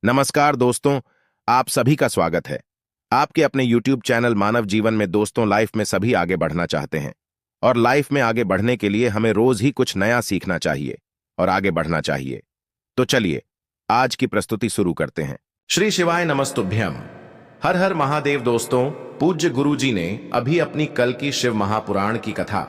नमस्कार दोस्तों, आप सभी का स्वागत है। आपके अपने YouTube चैनल मानव जीवन में दोस्तों लाइफ में सभी आगे बढ़ना चाहते हैं और लाइफ में आगे बढ़ने के लिए हमें रोज ही कुछ नया सीखना चाहिए और आगे बढ़ना चाहिए। तो चलिए आज की प्रस्तुति शुरू करते हैं। श्री शिवाय नमस्तुभ्यम। हर हर महादेव। दोस्तों, पूज्य गुरु जी ने अभी अपनी कल की शिव महापुराण की कथा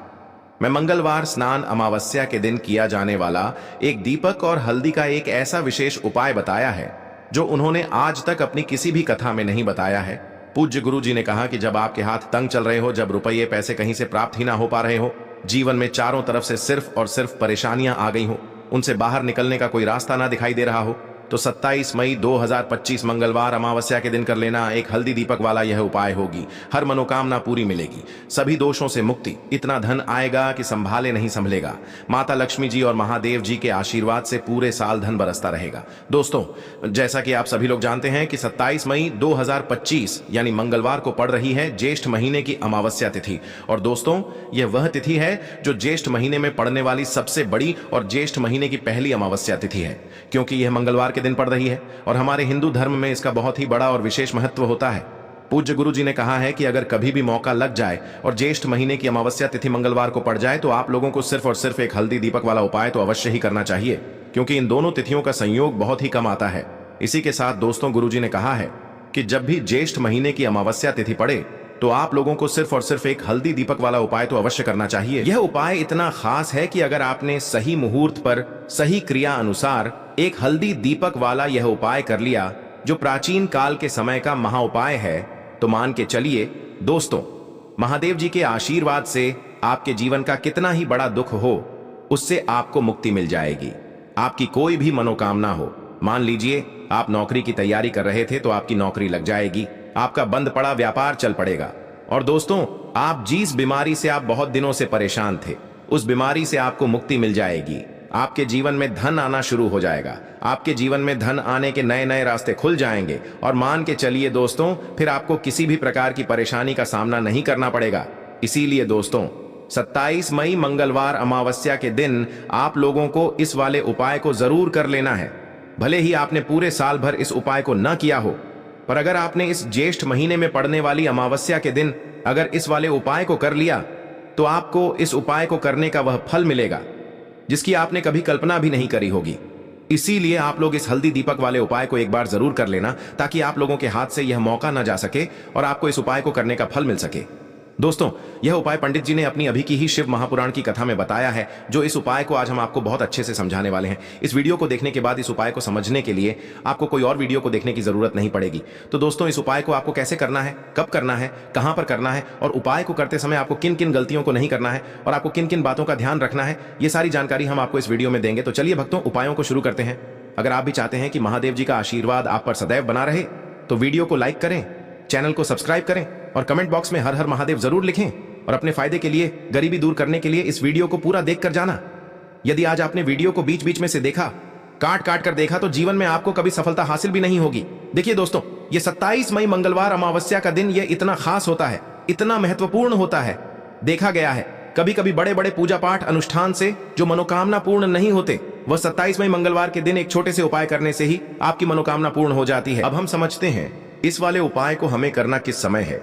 में मंगलवार स्नान अमावस्या के दिन किया जाने वाला एक दीपक और हल्दी का एक ऐसा विशेष उपाय बताया है जो उन्होंने आज तक अपनी किसी भी कथा में नहीं बताया है। पूज्य गुरु जी ने कहा कि जब आपके हाथ तंग चल रहे हो, जब रुपये पैसे कहीं से प्राप्त ही ना हो पा रहे हो, जीवन में चारों तरफ से सिर्फ और सिर्फ परेशानियां आ गई हो, उनसे बाहर निकलने का कोई रास्ता ना दिखाई दे रहा हो, तो 27 मई 2025 मंगलवार अमावस्या के दिन कर लेना एक हल्दी दीपक वाला यह उपाय होगी। हर मनोकामना पूरी मिलेगी, सभी दोषों से मुक्ति, इतना धन आएगा कि संभाले नहीं संभलेगा। माता लक्ष्मी जी और महादेव जी के आशीर्वाद से पूरे साल धन बरसता रहेगा। दोस्तों, जैसा कि आप सभी लोग जानते हैं कि 27 मई 2025 यानी मंगलवार को पड़ रही है ज्येष्ठ महीने की अमावस्या तिथि। और दोस्तों, यह वह तिथि है जो ज्येष्ठ महीने में पड़ने वाली सबसे बड़ी और ज्येष्ठ महीने की पहली अमावस्या तिथि है, क्योंकि यह मंगलवार दिन पड़ रही है और हमारे हिंदू धर्म में इसका बहुत ही बड़ा और विशेष महत्व होता है। पूज्य गुरु जी ने कहा है कि अगर कभी भी मौका लग जाए और ज्येष्ठ महीने की अमावस्या तिथि मंगलवार को पड़ जाए तो आप लोगों को सिर्फ और सिर्फ एक हल्दी दीपक वाला उपाय तो अवश्य ही करना चाहिए, क्योंकि इन दोनों तिथियों का संयोग बहुत ही कम आता है। इसी के साथ दोस्तों, गुरु जी ने कहा है कि जब भी ज्येष्ठ महीने की अमावस्या तिथि पड़े तो आप लोगों को सिर्फ और सिर्फ एक हल्दी दीपक वाला उपाय तो अवश्य करना चाहिए। यह उपाय इतना खास है कि अगर आपने सही मुहूर्त पर सही क्रिया अनुसार एक हल्दी दीपक वाला यह उपाय कर लिया, जो प्राचीन काल के समय का महा उपाय है, तो मान के चलिए दोस्तों, महादेव जी के आशीर्वाद से आपके जीवन का कितना ही बड़ा दुख हो, उससे आपको मुक्ति मिल जाएगी। आपकी कोई भी मनोकामना हो, मान लीजिए आप नौकरी की तैयारी कर रहे थे तो आपकी नौकरी लग जाएगी, आपका बंद पड़ा व्यापार चल पड़ेगा। और दोस्तों, आप जिस बीमारी से आप बहुत दिनों से परेशान थे, उस बीमारी से आपको मुक्ति मिल जाएगी। आपके जीवन में धन आना शुरू हो जाएगा, आपके जीवन में धन आने के नए नए रास्ते खुल जाएंगे और मान के चलिए दोस्तों, फिर आपको किसी भी प्रकार की परेशानी का सामना नहीं करना पड़ेगा। इसीलिए दोस्तों, 27 मई मंगलवार अमावस्या के दिन आप लोगों को इस वाले उपाय को जरूर कर लेना है। भले ही आपने पूरे साल भर इस उपाय को न किया हो, पर अगर आपने इस ज्येष्ठ महीने में पड़ने वाली अमावस्या के दिन अगर इस वाले उपाय को कर लिया तो आपको इस उपाय को करने का वह फल मिलेगा जिसकी आपने कभी कल्पना भी नहीं करी होगी। इसीलिए आप लोग इस हल्दी दीपक वाले उपाय को एक बार जरूर कर लेना, ताकि आप लोगों के हाथ से यह मौका न जा सके और आपको इस उपाय को करने का फल मिल सके। दोस्तों, यह उपाय पंडित जी ने अपनी अभी की ही शिव महापुराण की कथा में बताया है, जो इस उपाय को आज हम आपको बहुत अच्छे से समझाने वाले हैं। इस वीडियो को देखने के बाद इस उपाय को समझने के लिए आपको कोई और वीडियो को देखने की जरूरत नहीं पड़ेगी। तो दोस्तों, इस उपाय को आपको कैसे करना है, कब करना है, कहां पर करना है और उपाय को करते समय आपको किन किन गलतियों को नहीं करना है और आपको किन किन बातों का ध्यान रखना है, ये सारी जानकारी हम आपको इस वीडियो में देंगे। तो चलिए भक्तों, उपायों को शुरू करते हैं। अगर आप भी चाहते हैं कि महादेव जी का आशीर्वाद आप पर सदैव बना रहे, तो वीडियो को लाइक करें, चैनल को सब्सक्राइब करें और कमेंट बॉक्स में हर हर महादेव जरूर लिखें। और अपने फायदे के लिए, गरीबी दूर करने के लिए इस वीडियो को पूरा देखकर जाना। यदि आज आपने वीडियो को बीच बीच में से देखा, काट काट कर देखा, तो जीवन में आपको कभी सफलता हासिल भी नहीं होगी। देखिए दोस्तों, ये 27 मई मंगलवार अमावस्या का दिन ये इतना खास होता है, इतना महत्वपूर्ण होता है। देखा गया है कभी कभी बड़े बड़े पूजा पाठ अनुष्ठान से जो मनोकामना पूर्ण नहीं होते, वह 27 मई मंगलवार के दिन एक छोटे से उपाय करने से ही आपकी मनोकामना पूर्ण हो जाती है। अब हम समझते हैं इस वाले उपाय को हमें करना किस समय है।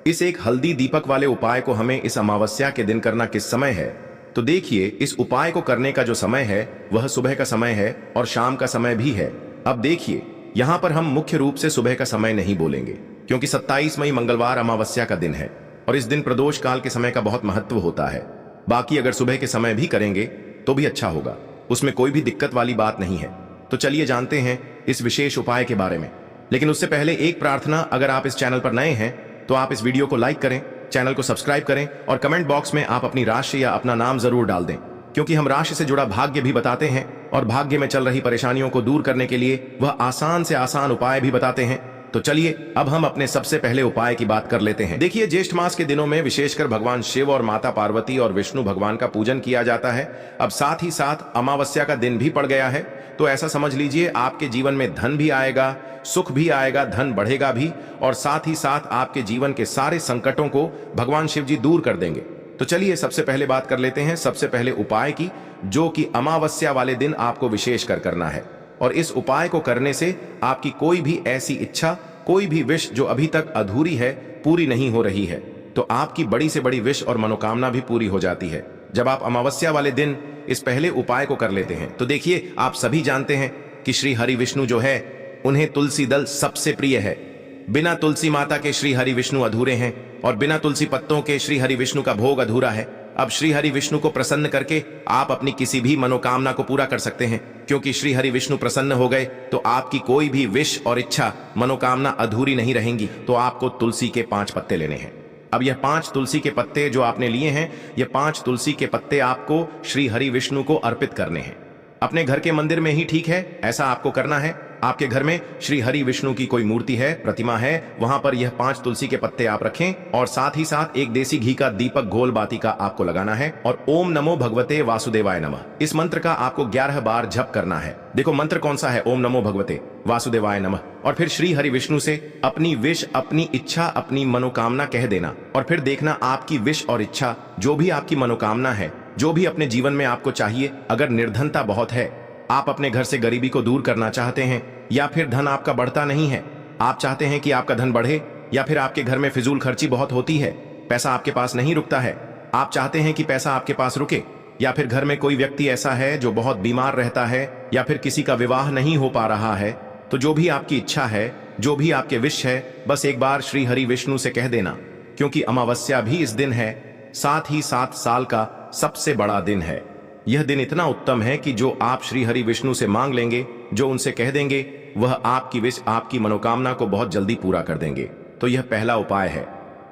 इस एक हल्दी दीपक वाले उपाय को हमें इस अमावस्या के दिन करना किस समय है, तो देखिए, इस उपाय को करने का जो समय है वह सुबह का समय है और शाम का समय भी है। अब देखिए, यहां पर हम मुख्य रूप से सुबह का समय नहीं बोलेंगे, क्योंकि 27 मई मंगलवार अमावस्या का दिन है और इस दिन प्रदोष काल के समय का बहुत महत्व होता है। बाकी अगर सुबह के समय भी करेंगे तो भी अच्छा होगा, उसमें कोई भी दिक्कत वाली बात नहीं है। तो चलिए जानते हैं इस विशेष उपाय के बारे में। लेकिन उससे पहले एक प्रार्थना, अगर आप इस चैनल पर नए हैं तो आप इस वीडियो को लाइक करें, चैनल को सब्सक्राइब करें और कमेंट बॉक्स में आप अपनी राशि या अपना नाम जरूर डाल दें, क्योंकि हम राशि से जुड़ा भाग्य भी बताते हैं और भाग्य में चल रही परेशानियों को दूर करने के लिए वह आसान से आसान उपाय भी बताते हैं। तो चलिए अब हम अपने सबसे पहले उपाय की बात कर लेते हैं। देखिए, ज्येष्ठ मास के दिनों में विशेषकर भगवान शिव और माता पार्वती और विष्णु भगवान का पूजन किया जाता है। अब साथ ही साथ अमावस्या का दिन भी पड़ गया है, तो ऐसा समझ लीजिए आपके जीवन में धन भी आएगा, सुख भी आएगा, धन बढ़ेगा भी, और साथ ही साथ आपके जीवन के सारे संकटों को भगवान शिव जी दूर कर देंगे। तो चलिए सबसे पहले बात कर लेते हैं सबसे पहले उपाय की, जो कि अमावस्या वाले दिन आपको विशेष कर करना है। और इस उपाय को करने से आपकी कोई भी ऐसी इच्छा, कोई भी विश जो अभी तक अधूरी है, पूरी नहीं हो रही है, तो आपकी बड़ी से बड़ी विश और मनोकामना भी पूरी हो जाती है। जब आप अमावस्या वाले दिन इस पहले उपाय को कर लेते हैं तो देखिए, आप सभी जानते हैं कि श्री हरि विष्णु जो है, उन्हें तुलसी दल सबसे प्रिय है। बिना तुलसी माता के श्री हरि विष्णु अधूरे हैं और बिना तुलसी पत्तों के श्री हरि विष्णु का भोग अधूरा है। अब श्री हरि विष्णु को प्रसन्न करके आप अपनी किसी भी मनोकामना को पूरा कर सकते हैं, क्योंकि श्री हरि विष्णु प्रसन्न हो गए तो आपकी कोई भी विश और इच्छा, मनोकामना अधूरी नहीं रहेंगी। तो आपको तुलसी के 5 पत्ते लेने हैं। अब यह 5 तुलसी के पत्ते जो आपने लिए हैं, ये 5 तुलसी के पत्ते आपको श्री हरि विष्णु को अर्पित करने हैं। अपने घर के मंदिर में ही ठीक है, ऐसा आपको करना है। आपके घर में श्री हरि विष्णु की कोई मूर्ति है, प्रतिमा है, वहां पर यह 5 तुलसी के पत्ते आप रखें और साथ ही साथ एक देसी घी का दीपक घोल बाती का आपको लगाना है और ओम नमो भगवते वासुदेवाय नमः, इस मंत्र का आपको 11 बार जप करना है। देखो मंत्र कौन सा है, ओम नमो भगवते वासुदेवाय नमः। और फिर श्री हरि विष्णु से अपनी विश, अपनी इच्छा, अपनी मनोकामना कह देना और फिर देखना आपकी विश और इच्छा, जो भी आपकी मनोकामना है, जो भी अपने जीवन में आपको चाहिए। अगर निर्धनता बहुत है, आप अपने घर से गरीबी को दूर करना चाहते हैं, या फिर धन आपका बढ़ता नहीं है, आप चाहते हैं कि आपका धन बढ़े, या फिर आपके घर में फिजूल खर्ची बहुत होती है, पैसा आपके पास नहीं रुकता है, आप चाहते हैं कि पैसा आपके पास रुके, या फिर घर में कोई व्यक्ति ऐसा है जो बहुत बीमार रहता है, या फिर किसी का विवाह नहीं हो पा रहा है, तो जो भी आपकी इच्छा है, जो भी आपके विश है, बस एक बार श्री हरि विष्णु से कह देना। क्योंकि अमावस्या भी इस दिन है, साथ ही साथ साल का सबसे बड़ा दिन है। यह दिन इतना उत्तम है कि जो आप श्री हरि विष्णु से मांग लेंगे, जो उनसे कह देंगे, वह आपकी विश, आपकी मनोकामना को बहुत जल्दी पूरा कर देंगे। तो यह पहला उपाय है।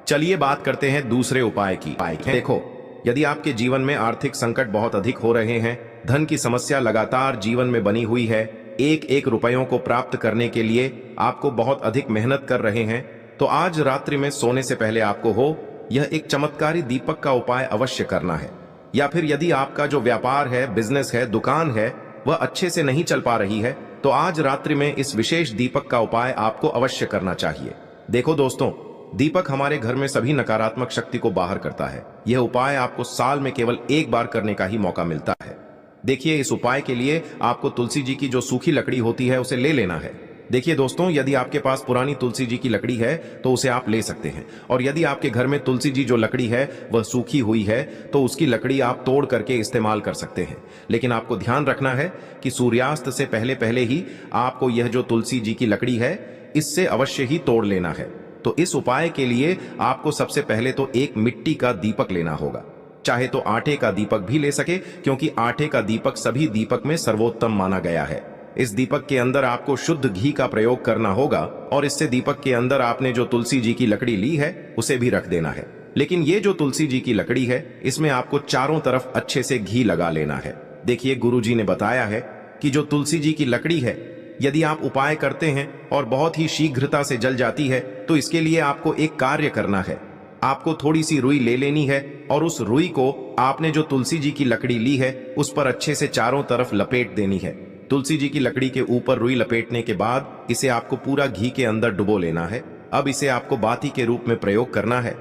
चलिए बात करते हैं दूसरे उपाय की। देखो, यदि आपके जीवन में आर्थिक संकट बहुत अधिक हो रहे हैं, धन की समस्या लगातार जीवन में बनी हुई है, एक एक रुपयों को प्राप्त करने के लिए आपको बहुत अधिक मेहनत कर रहे हैं, तो आज रात्रि में सोने से पहले आपको यह एक चमत्कारी दीपक का उपाय अवश्य करना है। या फिर यदि आपका जो व्यापार है, बिजनेस है, दुकान है, वह अच्छे से नहीं चल पा रही है, तो आज रात्रि में इस विशेष दीपक का उपाय आपको अवश्य करना चाहिए। देखो दोस्तों, दीपक हमारे घर में सभी नकारात्मक शक्ति को बाहर करता है। यह उपाय आपको साल में केवल एक बार करने का ही मौका मिलता है। देखिए, इस उपाय के लिए आपको तुलसी जी की जो सूखी लकड़ी होती है, उसे ले लेना है। देखिए दोस्तों, यदि आपके पास पुरानी तुलसी जी की लकड़ी है तो उसे आप ले सकते हैं, और यदि आपके घर में तुलसी जी जो लकड़ी है वह सूखी हुई है तो उसकी लकड़ी आप तोड़ करके इस्तेमाल कर सकते हैं। लेकिन आपको ध्यान रखना है कि सूर्यास्त से पहले पहले ही आपको यह जो तुलसी जी की लकड़ी है, इससे अवश्य ही तोड़ लेना है। तो इस उपाय के लिए आपको सबसे पहले तो एक मिट्टी का दीपक लेना होगा। चाहे तो आटे का दीपक भी ले सके, क्योंकि आटे का दीपक सभी दीपक में सर्वोत्तम माना गया है। इस दीपक के अंदर आपको शुद्ध घी का प्रयोग करना होगा और इससे दीपक के अंदर आपने जो तुलसी जी की लकड़ी ली है उसे भी रख देना है। लेकिन ये जो तुलसी जी की लकड़ी है, इसमें आपको चारों तरफ अच्छे से घी लगा लेना है। देखिए, गुरु जी ने बताया है कि जो तुलसी जी की लकड़ी है, यदि आप उपाय करते हैं और बहुत ही शीघ्रता से जल जाती है, तो इसके लिए आपको एक कार्य करना है। आपको थोड़ी सी रुई ले लेनी है और उस रुई को आपने जो तुलसी जी की लकड़ी ली है उस पर अच्छे से चारों तरफ लपेट देनी है। तुलसी जी की लकड़ी के ऊपर रुई लपेटने के बाद इसे आपको पूरा घी के अंदर डुबो लेना है। अब इसे आपको बाती के रूप में प्रयोग करना है।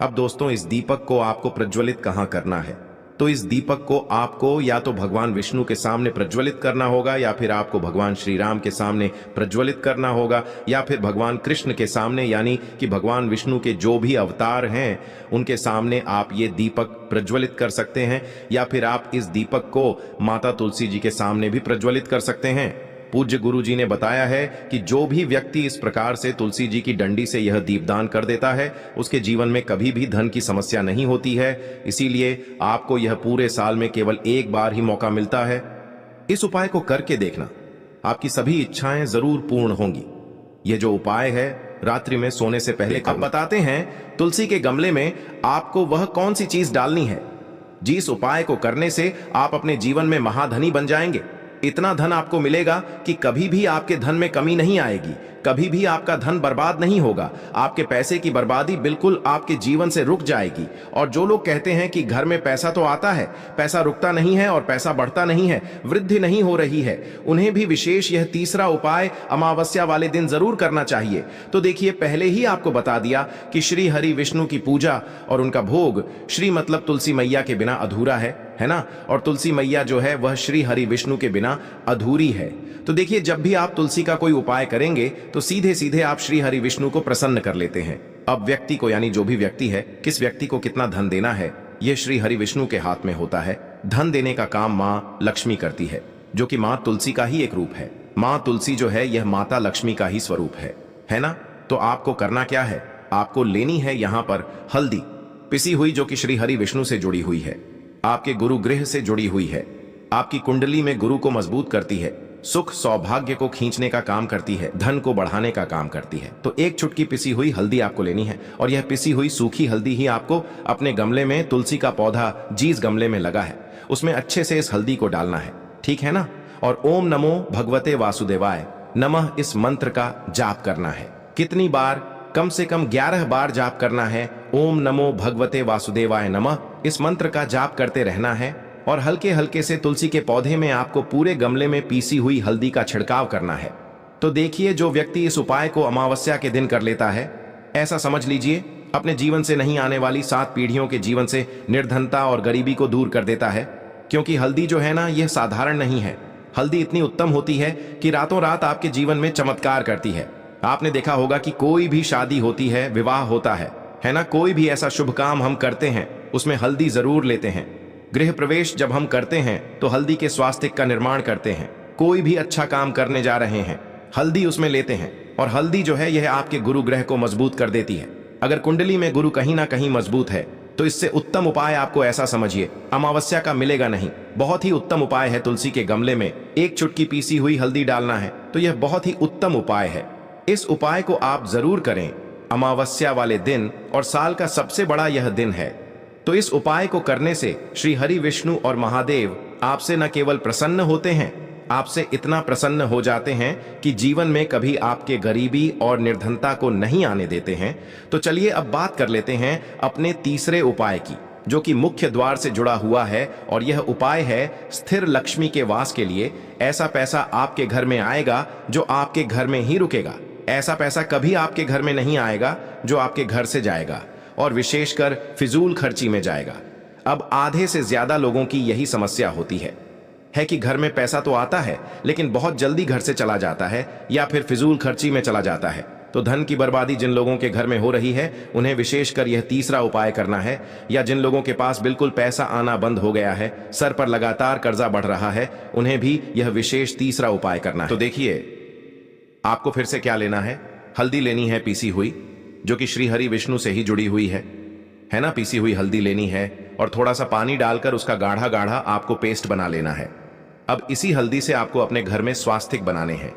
अब दोस्तों, इस दीपक को आपको प्रज्वलित कहाँ करना है? तो इस दीपक को आपको या तो भगवान विष्णु के सामने प्रज्वलित करना होगा, या फिर आपको भगवान श्री राम के सामने प्रज्वलित करना होगा, या फिर भगवान कृष्ण के सामने, यानी कि भगवान विष्णु के जो भी अवतार हैं उनके सामने आप ये दीपक प्रज्वलित कर सकते हैं। या फिर आप इस दीपक को माता तुलसी जी के सामने भी प्रज्वलित कर सकते हैं। पूज्य गुरु जी ने बताया है कि जो भी व्यक्ति इस प्रकार से तुलसी जी की डंडी से यह दीपदान कर देता है, उसके जीवन में कभी भी धन की समस्या नहीं होती है। इसीलिए आपको यह पूरे साल में केवल एक बार ही मौका मिलता है। इस उपाय को करके देखना, आपकी सभी इच्छाएं जरूर पूर्ण होंगी। यह जो उपाय है, रात्रि में सोने से पहले अब बताते हैं तुलसी के गमले में आपको वह कौन सी चीज डालनी है जिस उपाय को करने से आप अपने जीवन में महाधनी बन जाएंगे। इतना धन आपको मिलेगा कि कभी भी आपके धन में कमी नहीं आएगी, कभी भी आपका धन बर्बाद नहीं होगा। आपके पैसे की बर्बादी बिल्कुल आपके जीवन से रुक जाएगी। और जो लोग कहते हैं कि घर में पैसा तो आता है, पैसा रुकता नहीं है और पैसा बढ़ता नहीं है, वृद्धि नहीं हो रही है, उन्हें भी विशेष यह तीसरा उपाय अमावस्या वाले दिन जरूर करना चाहिए। तो देखिए, पहले ही आपको बता दिया कि श्री हरि विष्णु की पूजा और उनका भोग, श्री मतलब तुलसी मैया के बिना अधूरा है। है ना। और तुलसी मैया जो है वह श्री हरि विष्णु के बिना अधूरी है। तो देखिए, जब भी आप तुलसी का कोई उपाय करेंगे तो सीधे सीधे आप श्री हरि विष्णु को प्रसन्न कर लेते हैं। अब व्यक्ति को, यानी जो भी व्यक्ति है, किस व्यक्ति को कितना धन देना है, यह श्री हरि विष्णु के हाथ में होता है। धन देने का काम माँ लक्ष्मी करती है, जो कि माँ तुलसी का ही एक रूप है। माँ तुलसी जो है यह माता लक्ष्मी का ही स्वरूप है ना। तो आपको करना क्या है, आपको लेनी है यहाँ पर हल्दी पिसी हुई, जो कि श्री हरि विष्णु से जुड़ी हुई है, आपके गुरु गृह से जुड़ी हुई है, आपकी कुंडली में गुरु को मजबूत करती है, सुख सौभाग्य को खींचने का काम करती है, धन को बढ़ाने का काम करती है। तो एक चुटकी पिसी हुई हल्दी आपको लेनी है, और यह पिसी हुई सूखी हल्दी ही आपको अपने गमले में, तुलसी का पौधा जिस गमले में लगा है उसमें अच्छे से इस हल्दी को डालना है, ठीक है ना। और ओम नमो भगवते वासुदेवाय नमः इस मंत्र का जाप करना है। कितनी बार? कम से कम 11 बार जाप करना है। ओम नमो भगवते वासुदेवाय नमः इस मंत्र का जाप करते रहना है। और हल्के हल्के से तुलसी के पौधे में आपको पूरे गमले में पीसी हुई हल्दी का छिड़काव करना है। तो देखिए, जो व्यक्ति इस उपाय को अमावस्या के दिन कर लेता है, ऐसा समझ लीजिए अपने जीवन से नहीं आने वाली 7 पीढ़ियों के जीवन से निर्धनता और गरीबी को दूर कर देता है। क्योंकि हल्दी जो है ना, यह साधारण नहीं है। हल्दी इतनी उत्तम होती है कि रातों रात आपके जीवन में चमत्कार करती है। आपने देखा होगा कि कोई भी शादी होती है, विवाह होता है ना, कोई भी ऐसा शुभ काम हम करते हैं उसमें हल्दी जरूर लेते हैं। गृह प्रवेश जब हम करते हैं तो हल्दी के स्वास्तिक का निर्माण करते हैं। कोई भी अच्छा काम करने जा रहे हैं, हल्दी उसमें लेते हैं। और हल्दी जो है यह आपके गुरु ग्रह को मजबूत कर देती है। अगर कुंडली में गुरु कहीं ना कहीं मजबूत है तो इससे उत्तम उपाय आपको ऐसा समझिए अमावस्या का मिलेगा नहीं। बहुत ही उत्तम उपाय है, तुलसी के गमले में एक चुटकी पीसी हुई हल्दी डालना है। तो यह बहुत ही उत्तम उपाय है। इस उपाय को आप जरूर करें अमावस्या वाले दिन, और साल का सबसे बड़ा यह दिन है। तो इस उपाय को करने से श्री हरि विष्णु और महादेव आपसे न केवल प्रसन्न होते हैं, आपसे इतना प्रसन्न हो जाते हैं कि जीवन में कभी आपके गरीबी और निर्धनता को नहीं आने देते हैं। तो चलिए अब बात कर लेते हैं अपने तीसरे उपाय की, जो कि मुख्य द्वार से जुड़ा हुआ है। और यह उपाय है स्थिर लक्ष्मी के वास के लिए। ऐसा पैसा आपके घर में आएगा जो आपके घर में ही रुकेगा। ऐसा पैसा कभी आपके घर में नहीं आएगा जो आपके घर से जाएगा, और विशेषकर फिजूल खर्ची में जाएगा। अब आधे से ज्यादा लोगों की यही समस्या होती है कि घर में पैसा तो आता है लेकिन बहुत जल्दी घर से चला जाता है, या फिर फिजूल खर्ची में चला जाता है। तो धन की बर्बादी जिन लोगों के घर में हो रही है उन्हें विशेषकर यह तीसरा उपाय करना है। या जिन लोगों के पास बिल्कुल पैसा आना बंद हो गया है, सर पर लगातार कर्जा बढ़ रहा है, उन्हें भी यह विशेष तीसरा उपाय करना है। तो देखिए, आपको फिर से क्या लेना है, हल्दी लेनी है पीसी हुई, जो कि श्री हरि विष्णु से ही जुड़ी हुई है ना। पीसी हुई हल्दी लेनी है और थोड़ा सा पानी डालकर उसका गाढ़ा गाढ़ा आपको पेस्ट बना लेना है। अब इसी हल्दी से आपको अपने घर में स्वास्तिक बनाने हैं।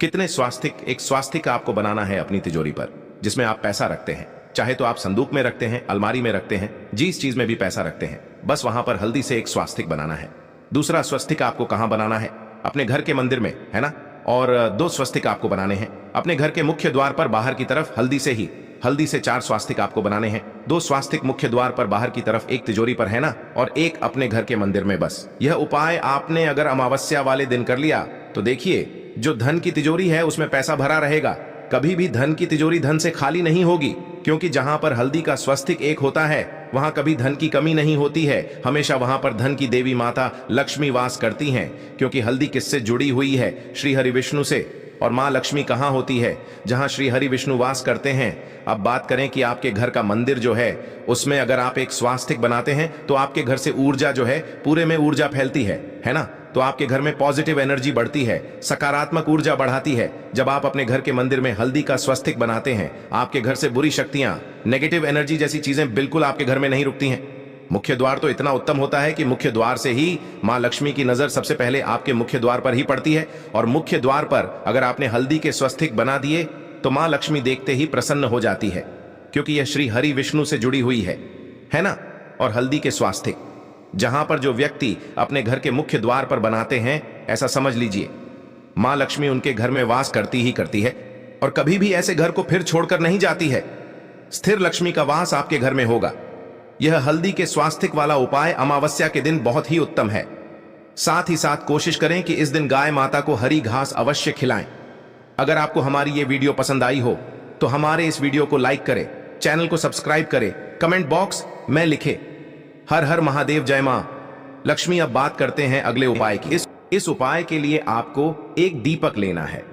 कितने स्वास्तिक? एक स्वास्तिक आपको बनाना है अपनी तिजोरी पर, जिसमें आप पैसा रखते हैं। चाहे तो आप संदूक में रखते हैं, अलमारी में रखते हैं, जिस चीज में भी पैसा रखते हैं, बस वहां पर हल्दी से एक स्वास्तिक बनाना है। दूसरा स्वस्तिक आपको कहां बनाना है? अपने घर के मंदिर में, है ना। और 2 स्वस्तिक आपको बनाने हैं अपने घर के मुख्य द्वार पर बाहर की तरफ। हल्दी से 4 स्वास्तिक आपको बनाने हैं। 2 स्वास्तिक मुख्य द्वार पर बाहर की तरफ, एक तिजोरी पर, है ना, और एक अपने घर के मंदिर में। बस यह उपाय आपने अगर अमावस्या वाले दिन कर लिया तो देखिए, जो धन की तिजोरी है उसमें पैसा भरा रहेगा। कभी भी धन की तिजोरी धन से खाली नहीं होगी, क्योंकि जहां पर हल्दी का स्वस्तिक एक होता है वहां कभी धन की कमी नहीं होती है। हमेशा वहां पर धन की देवी माता लक्ष्मी वास करती हैं, क्योंकि हल्दी किससे जुड़ी हुई है? श्री हरि विष्णु से। और माँ लक्ष्मी कहाँ होती है? जहां श्री हरि विष्णु वास करते हैं। अब बात करें कि आपके घर का मंदिर जो है उसमें अगर आप एक स्वास्तिक बनाते हैं तो आपके घर से ऊर्जा जो है, पूरे में ऊर्जा फैलती है ना। तो आपके घर में पॉजिटिव एनर्जी बढ़ती है, सकारात्मक ऊर्जा बढ़ाती है। जब आप अपने घर के मंदिर में हल्दी का स्वस्तिक बनाते हैं, आपके घर से बुरी शक्तियां, नेगेटिव एनर्जी जैसी चीजें बिल्कुल आपके घर में नहीं रुकती हैं। मुख्य द्वार तो इतना उत्तम होता है कि मुख्य द्वार से ही माँ लक्ष्मी की नजर सबसे पहले आपके मुख्य द्वार पर ही पड़ती है। और मुख्य द्वार पर अगर आपने हल्दी के स्वस्तिक बना दिए तो माँ लक्ष्मी देखते ही प्रसन्न हो जाती है, क्योंकि यह श्री हरि विष्णु से जुड़ी हुई है ना। और हल्दी के स्वास्तिक जहां पर जो व्यक्ति अपने घर के मुख्य द्वार पर बनाते हैं, ऐसा समझ लीजिए माँ लक्ष्मी उनके घर में वास करती ही करती है, और कभी भी ऐसे घर को फिर छोड़कर नहीं जाती है। स्थिर लक्ष्मी का वास आपके घर में होगा। यह हल्दी के स्वास्तिक वाला उपाय अमावस्या के दिन बहुत ही उत्तम है। साथ ही साथ कोशिश करें कि इस दिन गाय माता को हरी घास अवश्य खिलाएं। अगर आपको हमारी ये वीडियो पसंद आई हो तो हमारे इस वीडियो को लाइक करें, चैनल को सब्सक्राइब करें, कमेंट बॉक्स में लिखें हर हर महादेव, जय मां। लक्ष्मी, अब बात करते हैं अगले उपाय की। इस उपाय के लिए आपको एक दीपक लेना है।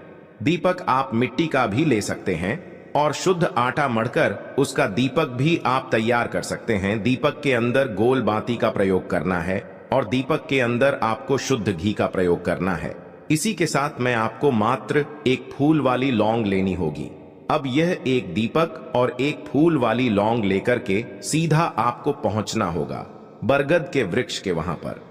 दीपक आप मिट्टी का भी ले सकते हैं और शुद्ध आटा मढ़कर उसका दीपक भी आप तैयार कर सकते हैं। दीपक के अंदर गोल बाती का प्रयोग करना है और दीपक के अंदर आपको शुद्ध घी का प्रयोग करना है। इसी के साथ मैं आपको मात्र एक फूल वाली लौंग लेनी होगी। अब यह एक दीपक और एक फूल वाली लौंग लेकर के सीधा आपको पहुंचना होगा बरगद के वृक्ष के वहां पर।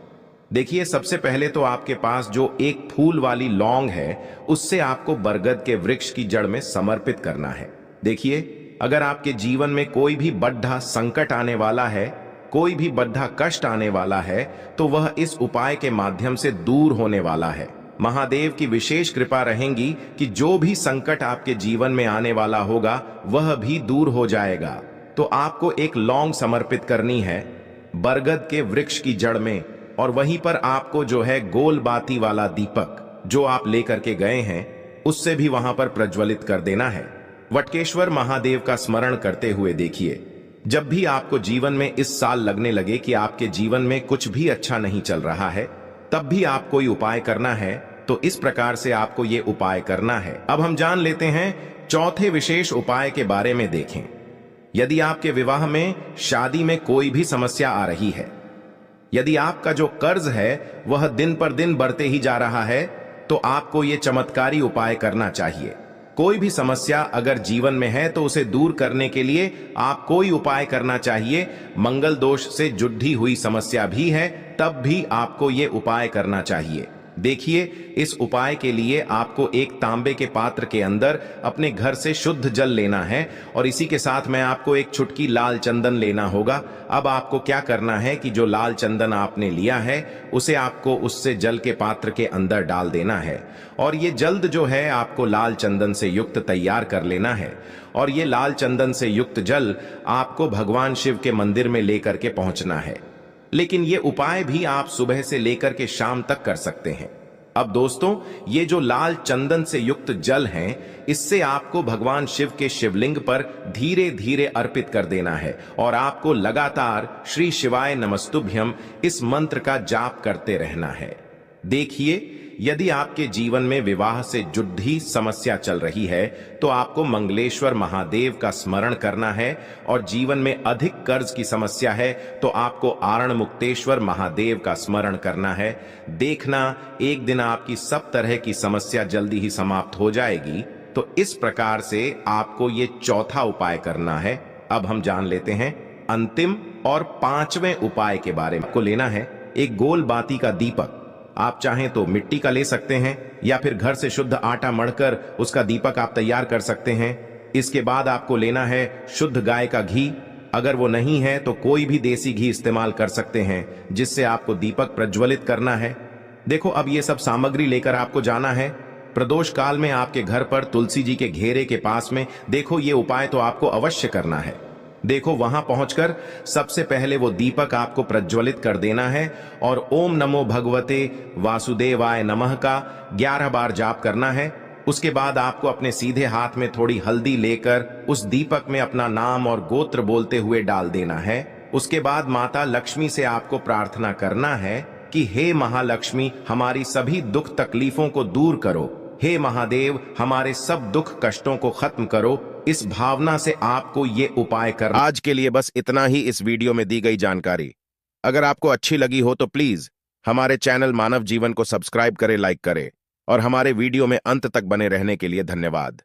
देखिए, सबसे पहले तो आपके पास जो एक फूल वाली लौंग है उससे आपको बरगद के वृक्ष की जड़ में समर्पित करना है। देखिए, अगर आपके जीवन में कोई भी बड़ा संकट आने वाला है, कोई भी बड़ा कष्ट आने वाला है, तो वह इस उपाय के माध्यम से दूर होने वाला है। महादेव की विशेष कृपा रहेगी कि जो भी संकट आपके जीवन में आने वाला होगा वह भी दूर हो जाएगा। तो आपको एक लौंग समर्पित करनी है बरगद के वृक्ष की जड़ में, और वहीं पर आपको जो है गोल बाती वाला दीपक जो आप लेकर के गए हैं उससे भी वहां पर प्रज्वलित कर देना है। वटकेश्वर महादेव का स्मरण करते हुए देखिए, जब भी आपको जीवन में इस साल लगने लगे कि आपके जीवन में कुछ भी अच्छा नहीं चल रहा है, तब भी आप कोई उपाय करना है तो इस प्रकार से आपको ये उपाय करना है। अब हम जान लेते हैं चौथे विशेष उपाय के बारे में। देखें, यदि आपके विवाह में, शादी में कोई भी समस्या आ रही है, यदि आपका जो कर्ज है वह दिन पर दिन बढ़ते ही जा रहा है, तो आपको ये चमत्कारी उपाय करना चाहिए। कोई भी समस्या अगर जीवन में है तो उसे दूर करने के लिए आप कोई उपाय करना चाहिए। मंगल दोष से जुड़ी हुई समस्या भी है तब भी आपको ये उपाय करना चाहिए। देखिए, इस उपाय के लिए आपको एक तांबे के पात्र के अंदर अपने घर से शुद्ध जल लेना है और इसी के साथ में आपको एक चुटकी लाल चंदन लेना होगा। अब आपको क्या करना है कि जो लाल चंदन आपने लिया है उसे आपको उससे जल के पात्र के अंदर डाल देना है और ये जल्द जो है आपको लाल चंदन से युक्त तैयार कर लेना है। और ये लाल चंदन से युक्त जल आपको भगवान शिव के मंदिर में लेकर के पहुंचना है। लेकिन ये उपाय भी आप सुबह से लेकर के शाम तक कर सकते हैं। अब दोस्तों, ये जो लाल चंदन से युक्त जल हैं, इससे आपको भगवान शिव के शिवलिंग पर धीरे धीरे अर्पित कर देना है और आपको लगातार श्री शिवाय नमस्तुभ्यम इस मंत्र का जाप करते रहना है। देखिए, यदि आपके जीवन में विवाह से जुड़ी समस्या चल रही है तो आपको मंगलेश्वर महादेव का स्मरण करना है और जीवन में अधिक कर्ज की समस्या है तो आपको आरण मुक्तेश्वर महादेव का स्मरण करना है। देखना, एक दिन आपकी सब तरह की समस्या जल्दी ही समाप्त हो जाएगी। तो इस प्रकार से आपको ये चौथा उपाय करना है। अब हम जान लेते हैं अंतिम और पांचवें उपाय के बारे में। आपको लेना है एक गोल बाती का दीपक। आप चाहें तो मिट्टी का ले सकते हैं या फिर घर से शुद्ध आटा मढ़कर उसका दीपक आप तैयार कर सकते हैं। इसके बाद आपको लेना है शुद्ध गाय का घी। अगर वो नहीं है तो कोई भी देसी घी इस्तेमाल कर सकते हैं जिससे आपको दीपक प्रज्वलित करना है। देखो, अब ये सब सामग्री लेकर आपको जाना है प्रदोष काल में आपके घर पर तुलसी जी के घेरे के पास में। देखो, ये उपाय तो आपको अवश्य करना है। देखो, वहां पहुंचकर सबसे पहले वो दीपक आपको प्रज्वलित कर देना है और ओम नमो भगवते वासुदेवाय नमः का 11 बार जाप करना है। उसके बाद आपको अपने सीधे हाथ में थोड़ी हल्दी लेकर उस दीपक में अपना नाम और गोत्र बोलते हुए डाल देना है। उसके बाद माता लक्ष्मी से आपको प्रार्थना करना है कि हे महालक्ष्मी, हमारी सभी दुख तकलीफों को दूर करो। हे महादेव, हमारे सब दुख कष्टों को खत्म करो। इस भावना से आपको ये उपाय कर। आज के लिए बस इतना ही इस वीडियो में दी गई जानकारी। अगर आपको अच्छी लगी हो तो प्लीज हमारे चैनल मानव जीवन को सब्सक्राइब करें, लाइक करें और हमारे वीडियो में अंत तक बने रहने के लिए धन्यवाद।